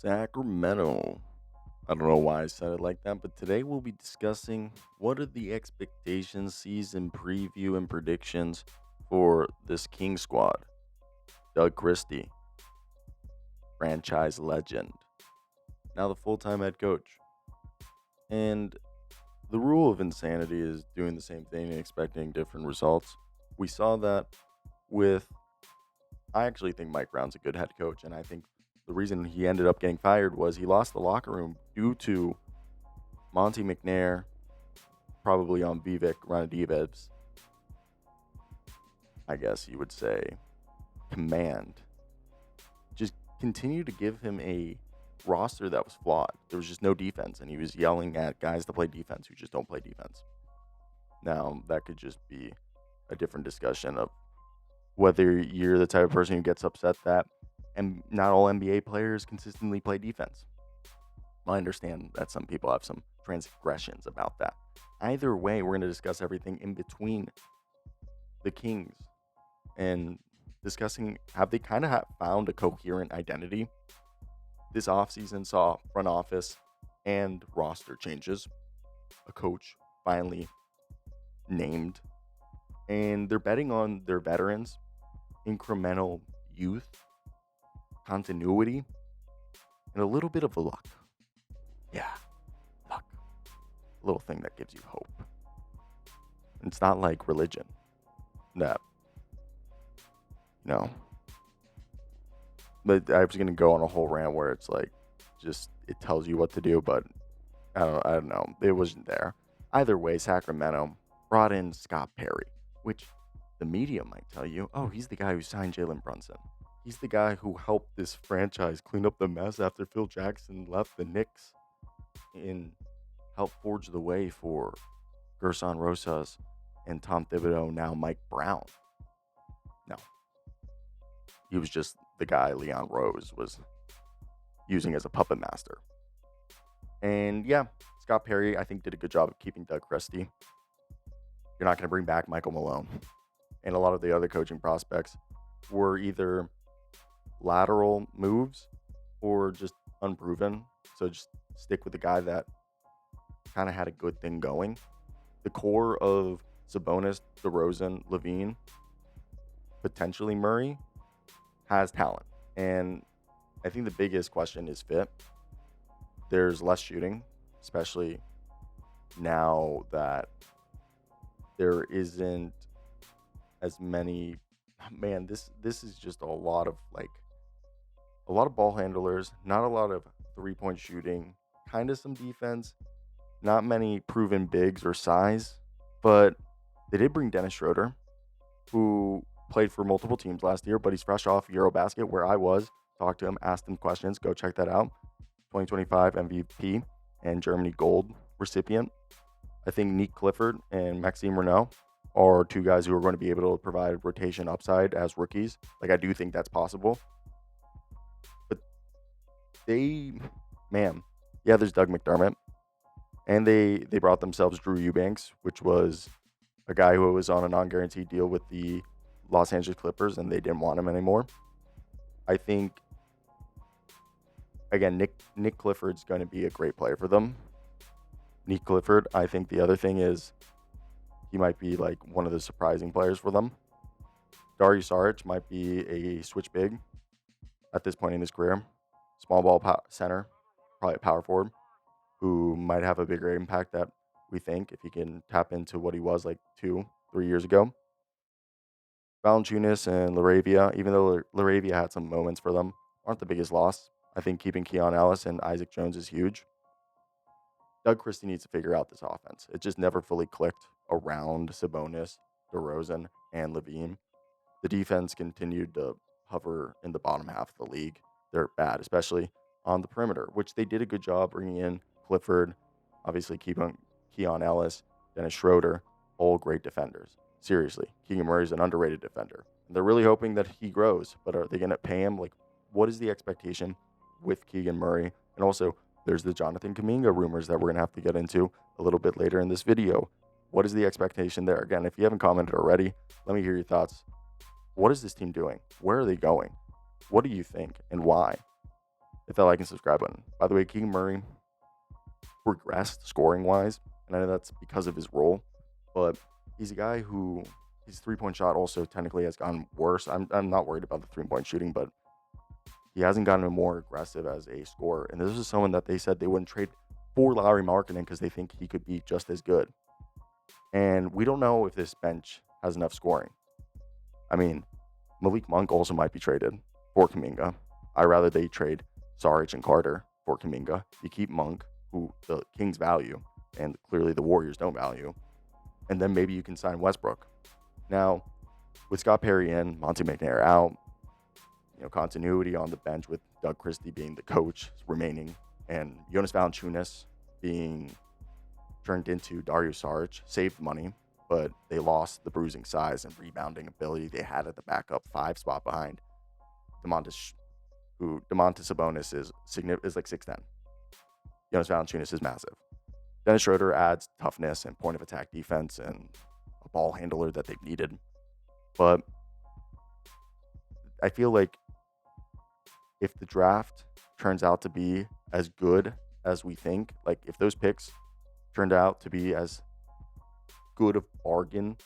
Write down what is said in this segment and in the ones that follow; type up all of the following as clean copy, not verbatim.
Sacramento. I don't know why I said it like that, but today we'll be discussing what are the expectations, season preview, and predictions for this King squad. Doug Christie, franchise legend, now the full time head coach. And the rule of insanity is doing the same thing and expecting different results. We saw that with, I actually think Mike Brown's a good head coach, and I think the reason he ended up getting fired was he lost the locker room due to Monty McNair, probably on Vivek Ranadivev's, I guess you would say, command. Just continue to give him a roster that was flawed. There was just no defense, and he was yelling at guys to play defense who just don't play defense. Now, that could just be a different discussion of whether you're the type of person who gets upset that and not all NBA players consistently play defense. I understand that some people have some transgressions about that. Either way, we're going to discuss everything in between the Kings and discussing have they kind of found a coherent identity. This offseason saw front office and roster changes, a coach finally named, and they're betting on their veterans, incremental youth, continuity, and a little bit of luck. Yeah, luck. A little thing that gives you hope. It's not like religion that, no. But I was going to go on a whole rant where it's like, just, it tells you what to do, but I don't know. It wasn't there. Either way, Sacramento brought in Scott Perry, which the media might tell you, oh, he's the guy who signed Jalen Brunson. He's the guy who helped this franchise clean up the mess after Phil Jackson left the Knicks and helped forge the way for Gerson Rosas and Tom Thibodeau, now Mike Brown. No. He was just the guy Leon Rose was using as a puppet master. And yeah, Scott Perry, I think, did a good job of keeping Doug Christie. You're not going to bring back Michael Malone. And a lot of the other coaching prospects were either lateral moves or just unproven. So just stick with the guy that kind of had a good thing going. The core of Sabonis, DeRozan, LaVine, potentially Murray, has talent. And I think the biggest question is fit. There's less shooting, especially now that there isn't as many. Man, this is just a lot of ball handlers, not a lot of 3-point shooting, kind of some defense, not many proven bigs or size, but they did bring Dennis Schröder, who played for multiple teams last year, but he's fresh off EuroBasket, where I was. Talked to him, asked him questions. Go check that out. 2025 MVP and Germany Gold recipient. I think Nique Clifford and Maxime Raynaud are two guys who are going to be able to provide rotation upside as rookies. I do think that's possible. But there's Doug McDermott. And they brought themselves Drew Eubanks, which was a guy who was on a non-guaranteed deal with the Los Angeles Clippers, and they didn't want him anymore. I think, again, Nique Clifford's going to be a great player for them. Nique Clifford, I think the other thing is he might be one of the surprising players for them. Dario Šarić might be a switch big at this point in his career. Small ball center, probably a power forward, who might have a bigger impact that we think if he can tap into what he was 2-3 years ago. Valančiūnas and LaRavia, even though LaRavia had some moments for them, aren't the biggest loss. I think keeping Keon Ellis and Isaac Jones is huge. Doug Christie needs to figure out this offense. It just never fully clicked around Sabonis, DeRozan, and LaVine. The defense continued to hover in the bottom half of the league. They're bad, especially on the perimeter, which they did a good job bringing in Clifford, obviously Keon Ellis, Dennis Schröder, all great defenders. Seriously, Keegan Murray is an underrated defender. And they're really hoping that he grows, but are they going to pay him? What is the expectation with Keegan Murray? And also, there's the Jonathan Kuminga rumors that we're going to have to get into a little bit later in this video. What is the expectation there? Again, if you haven't commented already, let me hear your thoughts. What is this team doing? Where are they going? What do you think and why? hit that like and subscribe button. By the way, Keegan Murray regressed scoring-wise, and I know that's because of his role, but he's a guy who his three-point shot also technically has gotten worse. I'm not worried about the three-point shooting, but he hasn't gotten more aggressive as a scorer. And this is someone that they said they wouldn't trade for Lauri Markkanen because they think he could be just as good. And we don't know if this bench has enough scoring. I mean, Malik Monk also might be traded for Kuminga. I'd rather they trade Šarić and Carter for Kuminga. You keep Monk, who the Kings value, and clearly the Warriors don't value. And then maybe you can sign Westbrook. Now, with Scott Perry in, Monte McNair out, continuity on the bench with Doug Christie being the coach remaining, and Jonas Valančiūnas being turned into Dario Šarić saved money, but they lost the bruising size and rebounding ability they had at the backup 5 spot behind Domantas Sabonis is like 6'10". Jonas Valančiūnas is massive. Dennis Schröder adds toughness and point of attack defense and a ball handler that they've needed. But I feel like if the draft turns out to be as good as we think, like if those picks turned out to be as good of bargain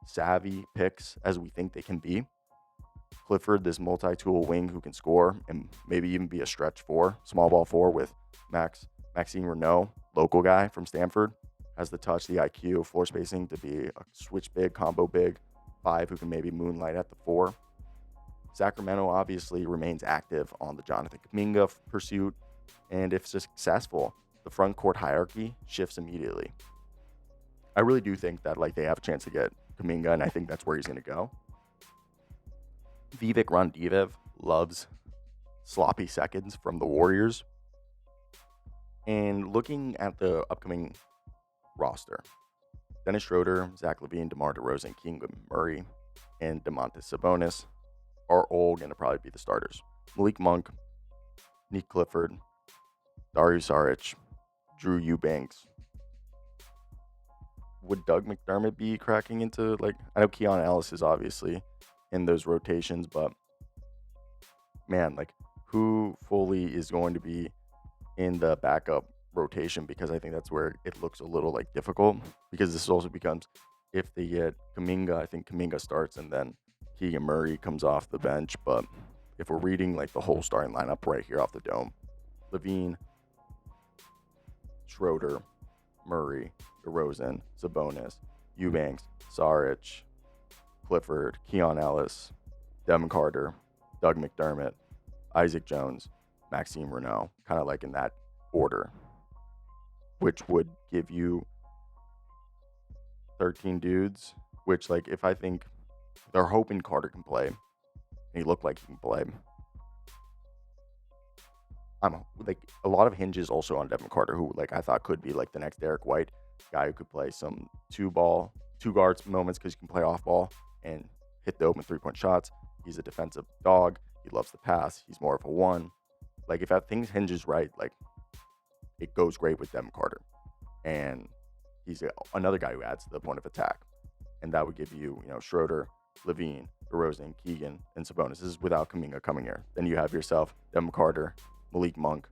savvy picks as we think they can be, Clifford, this multi-tool wing who can score and maybe even be a stretch 4, small ball 4 with Maxime Raynaud, local guy from Stanford, has the touch, the IQ, floor spacing to be a switch big, combo big 5 who can maybe moonlight at the 4. Sacramento obviously remains active on the Jonathan Kuminga pursuit, and if successful, the front court hierarchy shifts immediately. I really do think that they have a chance to get Kuminga, and I think that's where he's going to go. Vivek Randivev loves sloppy seconds from the Warriors. And looking at the upcoming roster, Dennis Schröder, Zach LaVine, DeMar DeRozan, Keegan Murray, and Domantas Sabonis are all going to probably be the starters. Malik Monk, Nique Clifford, Dario Šarić, Drew Eubanks. Would Doug McDermott be cracking into, I know Keon Ellis is obviously in those rotations, but man, who fully is going to be in the backup rotation? Because I think that's where it looks a little difficult, because this also becomes, if they get Kuminga, I think Kuminga starts and then Keegan Murray comes off the bench. But if we're reading the whole starting lineup right here off the dome, LaVine, Schröder, Murray, DeRozan, Sabonis, Eubanks, Šarić, Clifford, Keon Ellis, Devin Carter, Doug McDermott, Isaac Jones, Maxime Raynaud, kind of in that order, which would give you 13 dudes, which if I think they're hoping Carter can play, and he looked like he can play. I'm a lot of hinges also on Devin Carter, who I thought could be the next Derek White, guy who could play some two guards moments because he can play off ball and hit the open 3-point shots. He's a defensive dog. He loves to pass. He's more of a 1. If that things hinges right, it goes great with Devin Carter. And he's another guy who adds to the point of attack. And that would give you, Schröder, LaVine, DeRozan, Keegan, and Sabonis. This is without Kuminga coming here. Then you have yourself Devin Carter, Malik Monk,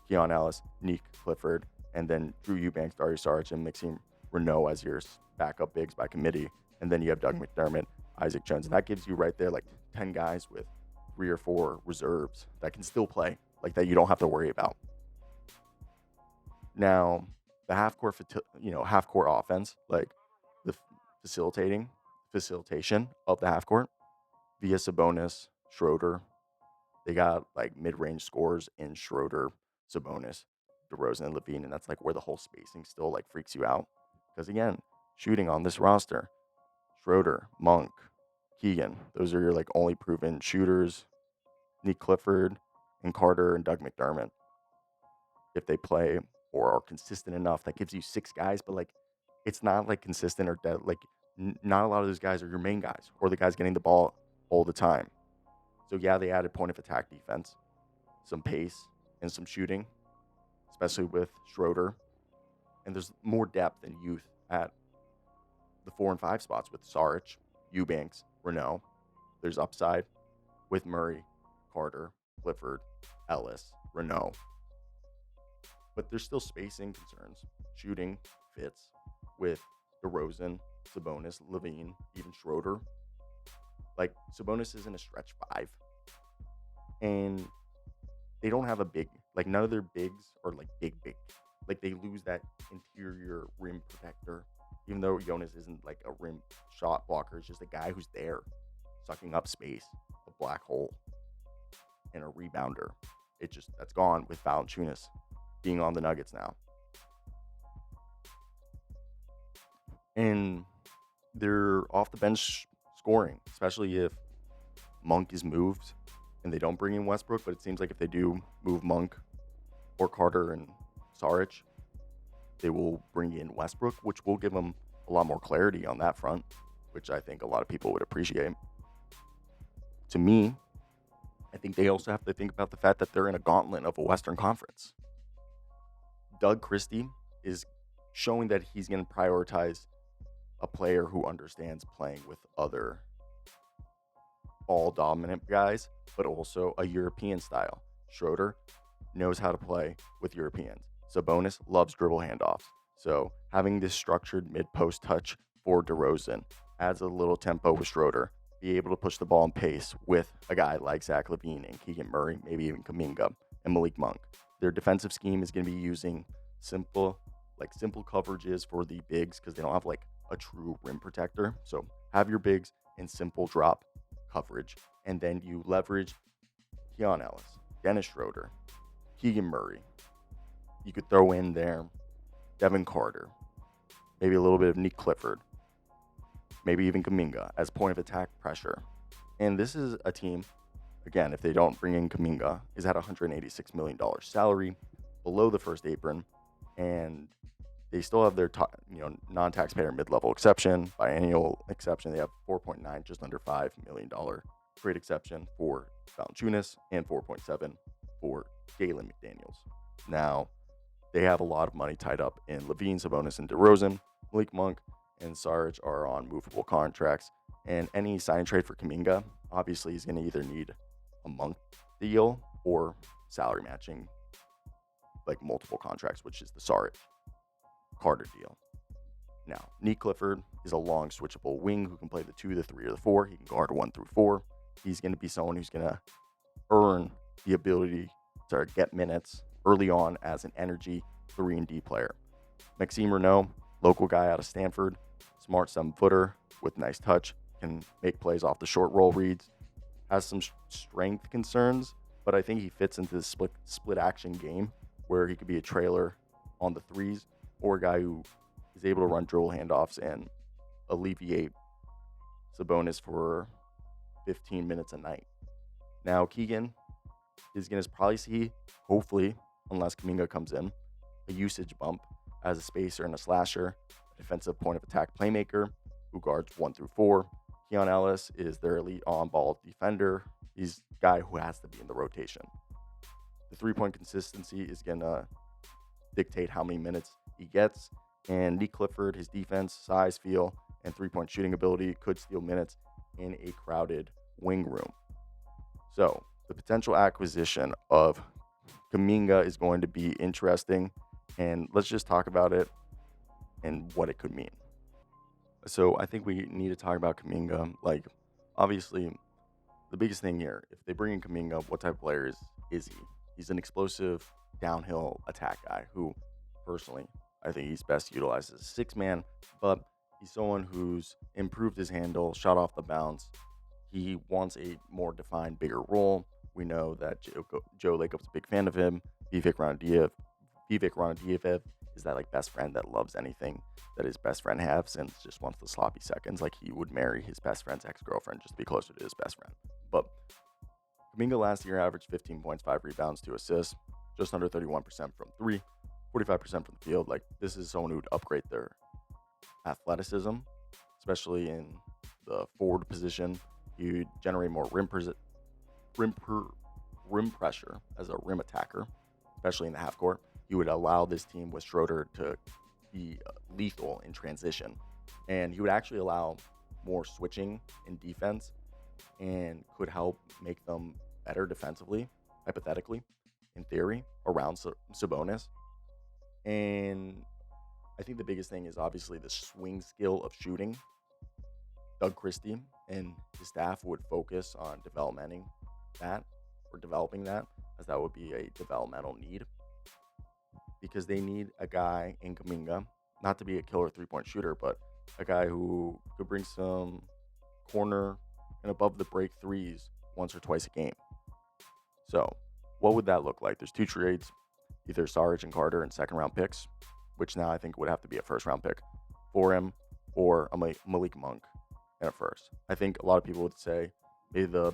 Keon Ellis, Nique Clifford, and then Drew Eubanks, Dario Šarić, and Maxime Raynaud as your backup bigs by committee. And then you have Doug McDermott, Isaac Jones. And that gives you right there 10 guys with 3 or 4 reserves that can still play, that you don't have to worry about. Now, the half-court offense, the facilitation of the half-court via Sabonis, Schröder. They got mid-range scores in Schröder, Sabonis, DeRozan, and LaVine, and that's where the whole spacing still freaks you out. Because again, shooting on this roster, Schröder, Monk, Keegan, those are your only proven shooters. Nique Clifford and Carter and Doug McDermott, if they play or are consistent enough, that gives you 6 guys, but it's not consistent or not a lot of those guys are your main guys or the guys getting the ball all the time. So yeah, they added point of attack defense, some pace, and some shooting, especially with Schröder. And there's more depth and youth at the 4 and 5 spots with Šarić, Eubanks, Raynaud. There's upside with Murray, Carter, Clifford, Ellis, Raynaud. But there's still spacing concerns. Shooting fits with DeRozan, Sabonis, LaVine, even Schröder. Like, Sabonis isn't a stretch 5. And they don't have a big, like, none of their bigs are, like, big. Like, they lose that interior rim protector. Even though Jonas isn't, like, a rim shot blocker. It's just a guy who's there, sucking up space, a black hole, and a rebounder. That's gone with Valančiūnas being on the Nuggets now. And they're off the bench scoring, especially if Monk is moved and they don't bring in Westbrook. But it seems like if they do move Monk or Carter and Šarić, they will bring in Westbrook, which will give them a lot more clarity on that front, which I think a lot of people would appreciate. To me, I think they also have to think about the fact that they're in a gauntlet of a Western Conference. Doug Christie is showing that he's going to prioritize a player who understands playing with other ball-dominant guys, but also a European style. Schröder knows how to play with Europeans. Sabonis loves dribble handoffs. So having this structured mid-post touch for DeRozan adds a little tempo with Schröder. Be able to push the ball in pace with a guy like Zach LaVine and Keegan Murray, maybe even Kuminga and Malik Monk. Their defensive scheme is going to be using simple coverages for the bigs because they don't have like a true rim protector. So have your bigs in simple drop coverage, and then you leverage Keon Ellis, Dennis Schröder, Keegan Murray. You could throw in there Devin Carter, maybe a little bit of Nique Clifford, maybe even Kuminga as point of attack pressure. And this is a team, again, if they don't bring in Kuminga, is at $186 million salary, below the first apron, and they still have their non-taxpayer mid-level exception, biennial exception. They have 4.9, just under $5 million trade exception for Valančiūnas and 4.7 for Jalen McDaniels. Now, they have a lot of money tied up in LaVine, Sabonis, and DeRozan. Malik Monk and Šarić are on movable contracts, and any sign and trade for Kuminga, obviously, he's going to either need a Monk deal or salary matching, like multiple contracts, which is the Šarić Carter deal. Now, Nique Clifford is a long switchable wing who can play the 2, the 3, or the 4. He can guard 1 through 4. He's going to be someone who's going to earn the ability to get minutes early on as an energy 3 and D player. Maxime Raynaud, local guy out of Stanford, smart 7-footer with nice touch, can make plays off the short roll reads, has some strength concerns, but I think he fits into the split action game where he could be a trailer on the threes or a guy who is able to run dribble handoffs and alleviate Sabonis for 15 minutes a night. Now, Keegan is going to probably see, hopefully, unless Kuminga comes in, a usage bump as a spacer and a slasher, a defensive point of attack playmaker who guards 1 through 4. Keon Ellis is their elite on-ball defender. He's a guy who has to be in the rotation. The three-point consistency is going to dictate how many minutes he gets. And Nique Clifford, his defense, size, feel, and three-point shooting ability could steal minutes in a crowded wing room. So the potential acquisition of Kuminga is going to be interesting. And let's just talk about it and what it could mean. So I think we need to talk about Kuminga. Like, obviously, the biggest thing here, if they bring in Kuminga, what type of player is he? He's an explosive downhill attack guy who, personally, I think he's best utilized as a 6-man, but he's someone who's improved his handle, shot off the bounce. He wants a more defined, bigger role. We know that Joe Lacob's a big fan of him. Vivek Ranadiyev is that like best friend that loves anything that his best friend has and just wants the sloppy seconds. Like he would marry his best friend's ex-girlfriend just to be closer to his best friend. But Kuminga last year averaged 15 points, 5 rebounds, 2 assists, just under 31% from 3, 45% from the field. Like, this is someone who would upgrade their athleticism, especially in the forward position. He would generate more rim pressure as a rim attacker, especially in the half court. He would allow this team with Schröder to be lethal in transition. And he would actually allow more switching in defense and could help make them better defensively, hypothetically. in theory, around Sabonis. And I think the biggest thing is obviously the swing skill of shooting. Doug Christie and his staff would focus on developing that, as that would be a developmental need, because they need a guy in Kuminga, not to be a killer three-point shooter, but a guy who could bring some corner and above the break threes once or twice a game. So what would that look like? There's two trades, either Šarić and Carter and second-round picks, which now I think would have to be a first-round pick for him, or a Malik Monk and a first. I think a lot of people would say maybe the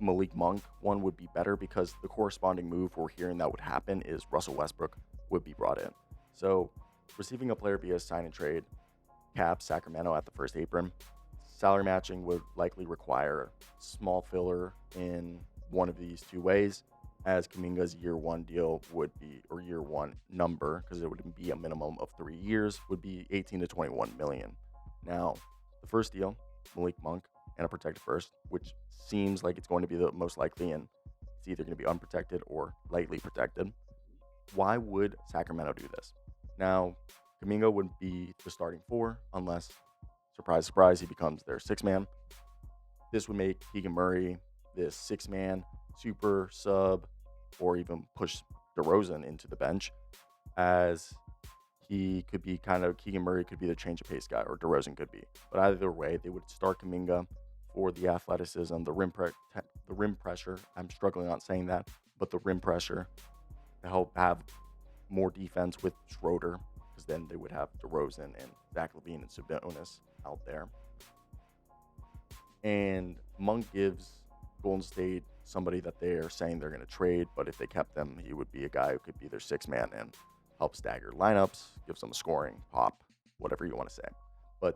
Malik Monk one would be better, because the corresponding move we're hearing that would happen is Russell Westbrook would be brought in. So receiving a player via sign and trade caps Sacramento at the first apron. Salary matching would likely require small filler in one of these two ways, as Kuminga's year one deal would be, or year one number, because it would be a minimum of 3 years, would be 18 to 21 million. Now, the first deal, Malik Monk and a protected first, which seems like it's going to be the most likely, and it's either going to be unprotected or lightly protected. Why would Sacramento do this? Now, Kuminga would be the starting four, unless, surprise, surprise, he becomes their sixth man. This would make Keegan Murray this six-man super sub, or even push DeRozan into the bench, as he could be Keegan Murray could be the change of pace guy, or DeRozan could be. But either way, they would start Kuminga for the athleticism, the rim pressure. I'm struggling on saying that, but the rim pressure to help have more defense with Schröder, because then they would have DeRozan and Zach LaVine and Sabonis out there. And Monk gives Golden State somebody that they are saying they're going to trade, but if they kept them, he would be a guy who could be their sixth man and help stagger lineups, gives them a scoring pop, whatever you want to say. But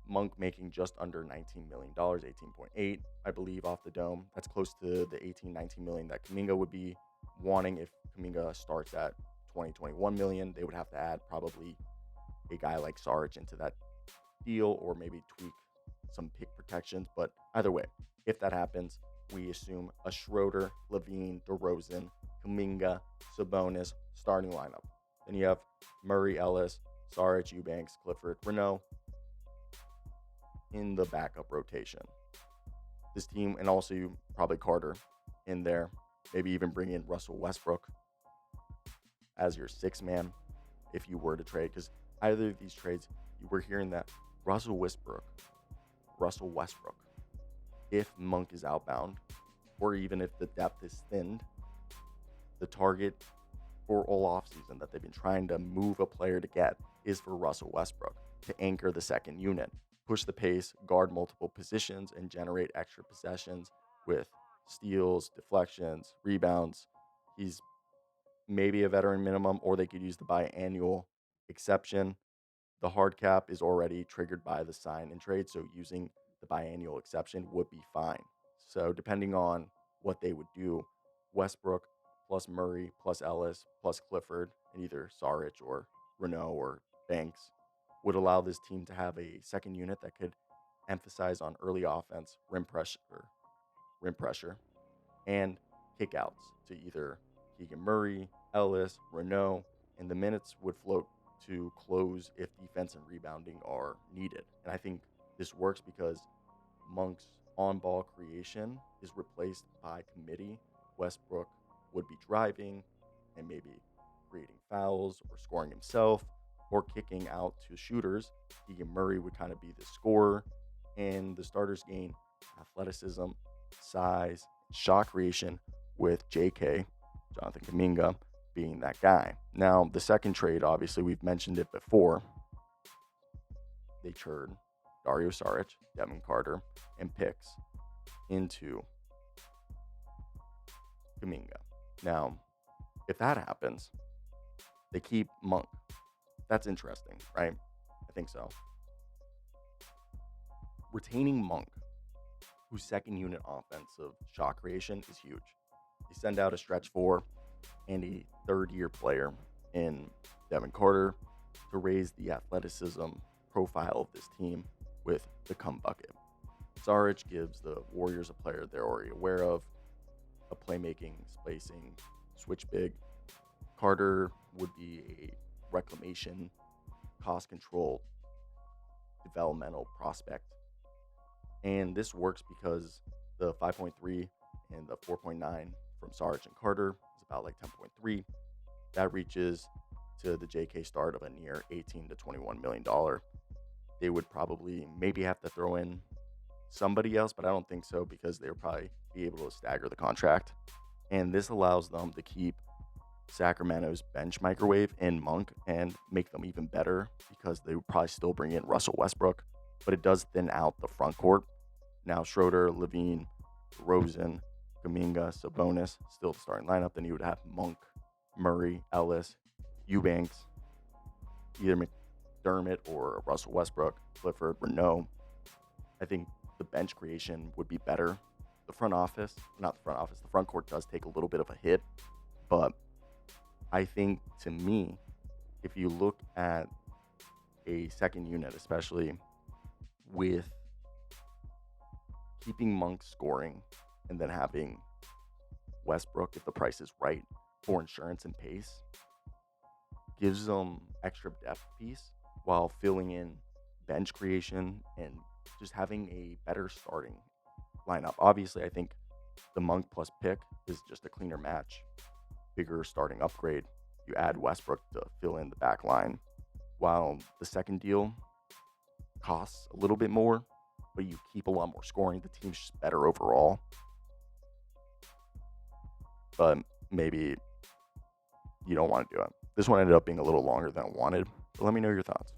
Monk making just under $19 million, 18.8, I believe, off the dome. That's close to the 19 million that Kuminga would be wanting. If Kuminga starts at 21 million, they would have to add probably a guy like Šarić into that deal, or maybe tweak some pick protections. But either way, if that happens, we assume a Schröder, LaVine, DeRozan, Kuminga, Sabonis starting lineup. Then you have Murray, Ellis, Šarić, Eubanks, Clifford, Raynaud in the backup rotation. This team, and also probably Carter in there, maybe even bring in Russell Westbrook as your sixth man if you were to trade, because either of these trades, you were hearing that Russell Westbrook, if Monk is outbound, or even if the depth is thinned, the target for all offseason that they've been trying to move a player to get is for Russell Westbrook to anchor the second unit, push the pace, guard multiple positions, and generate extra possessions with steals, deflections, rebounds. He's maybe a veteran minimum, or they could use the biannual exception. The hard cap is already triggered by the sign and trade, so using the biannual exception would be fine. So depending on what they would do, Westbrook plus Murray plus Ellis plus Clifford, and either Šarić or Raynaud or Banks, would allow this team to have a second unit that could emphasize on early offense, rim pressure, and kickouts to either Keegan Murray, Ellis, Raynaud, and the minutes would float to close if defense and rebounding are needed. And I think this works because Monk's on-ball creation is replaced by committee. Westbrook would be driving and maybe creating fouls or scoring himself or kicking out to shooters. Keegan Murray would kind of be the scorer, and the starters gain athleticism, size, shot creation, with JK, Jonathan Kuminga, being that guy. Now, the second trade, obviously, we've mentioned it before. They trade Dario Šarić, Devin Carter, and picks into Kuminga. Now, if that happens, they keep Monk. That's interesting, right? I think so. Retaining Monk, whose second unit offensive shot creation is huge. They send out a stretch four and a third-year player in Devin Carter to raise the athleticism profile of this team with the come bucket. Šarić gives the Warriors a player they're already aware of, a playmaking, spacing, switch big. Carter would be a reclamation, cost control, developmental prospect. And this works because the 5.3 and the 4.9 from Šarić and Carter is about like 10.3. That reaches to the JK start of a near $18 to $21 million. They would probably maybe have to throw in somebody else, but I don't think so because they would probably be able to stagger the contract. And this allows them to keep Sacramento's bench microwave in Monk and make them even better because they would probably still bring in Russell Westbrook, but it does thin out the front court. Now Schröder, LaVine, DeRozan, Kuminga, Sabonis, still the starting lineup. Then you would have Monk, Murray, Ellis, Eubanks, either McDermott or Russell Westbrook, Clifford, Raynaud. I think the bench creation would be better. The front court does take a little bit of a hit, but I think, to me, if you look at a second unit, especially with keeping Monk scoring and then having Westbrook, if the price is right, for insurance and pace, gives them extra depth piece while filling in bench creation and just having a better starting lineup. Obviously, I think the Monk plus pick is just a cleaner match, bigger starting upgrade. You add Westbrook to fill in the back line, while the second deal costs a little bit more, but you keep a lot more scoring. The team's just better overall. But maybe you don't want to do it. This one ended up being a little longer than I wanted, but let me know your thoughts.